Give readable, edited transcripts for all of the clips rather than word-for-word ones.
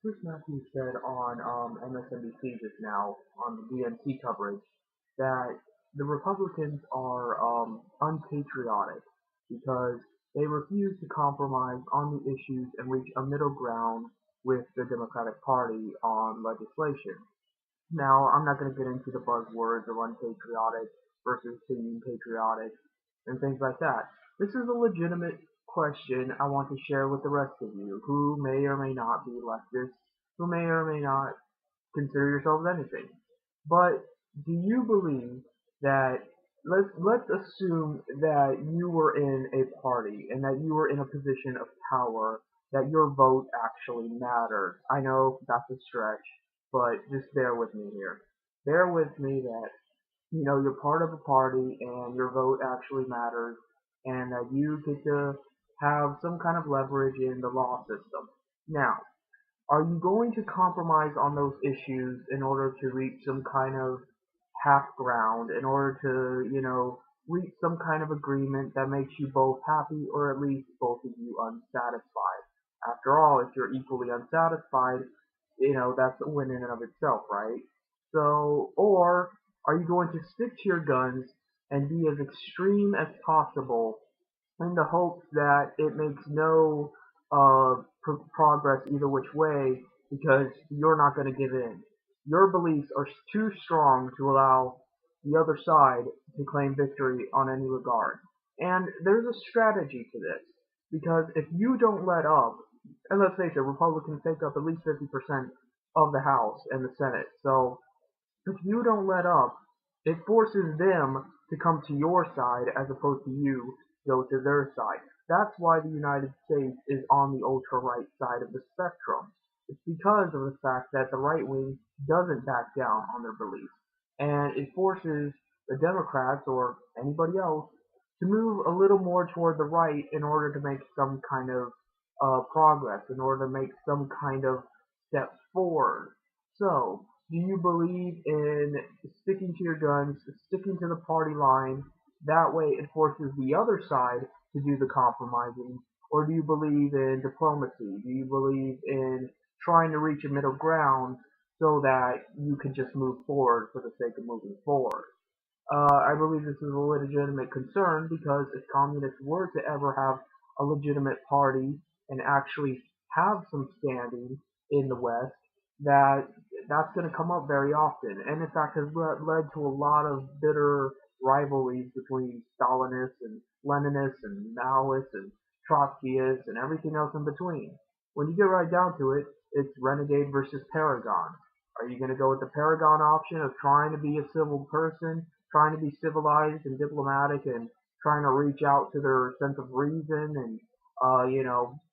Chris Matthews said on MSNBC just now on the DNC coverage that the Republicans are unpatriotic because they refuse to compromise on the issues and reach a middle ground with the Democratic Party on legislation. Now, I'm not going to get into the buzzwords of unpatriotic versus being patriotic and things like that. This is a legitimate question I want to share with the rest of you who may or may not be leftists, who may or may not consider yourselves anything. But do you believe that let's assume that you were in a party and that you were in a position of power, that your vote actually mattered. I know that's a stretch, but just bear with me here. Bear with me that you're part of a party and your vote actually matters and that you get to have some kind of leverage in the law system. Now, are you going to compromise on those issues in order to reach some kind of half ground, in order to, reach some kind of agreement that makes you both happy or at least both of you unsatisfied? After all, if you're equally unsatisfied, that's a win in and of itself, right? So, or are you going to stick to your guns and be as extreme as possible in the hopes that it makes no progress either which way because you're not going to give in. Your beliefs are too strong to allow the other side to claim victory on any regard. And there's a strategy to this because if you don't let up, and let's face it, Republicans take up at least 50% of the House and the Senate. So if you don't let up, it forces them to come to your side as opposed to you go to their side. That's why the United States is on the ultra-right side of the spectrum. It's because of the fact that the right wing doesn't back down on their beliefs. And it forces the Democrats or anybody else to move a little more toward the right in order to make some kind of progress, in order to make some kind of step forward. So, do you believe in sticking to your guns, sticking to the party line? That way it forces the other side to do the compromising. Or do you believe in diplomacy? Do you believe in trying to reach a middle ground so that you can just move forward for the sake of moving forward? I believe this is a legitimate concern because if communists were to ever have a legitimate party and actually have some standing in the West, that's going to come up very often, and in fact has led to a lot of bitter rivalries between Stalinists and Leninists and Maoists and Trotskyists and everything else in between. When you get right down to it, it's Renegade versus Paragon. Are you going to go with the Paragon option of trying to be a civil person, trying to be civilized and diplomatic and trying to reach out to their sense of reason and,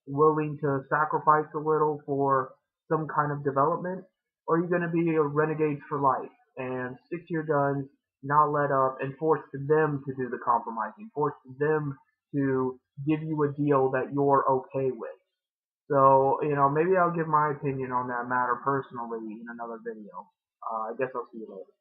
willing to sacrifice a little for some kind of development? Or are you going to be a renegades for life and stick to your guns, not let up, and force them to do the compromising, force them to give you a deal that you're okay with? So, maybe I'll give my opinion on that matter personally in another video. I guess I'll see you later.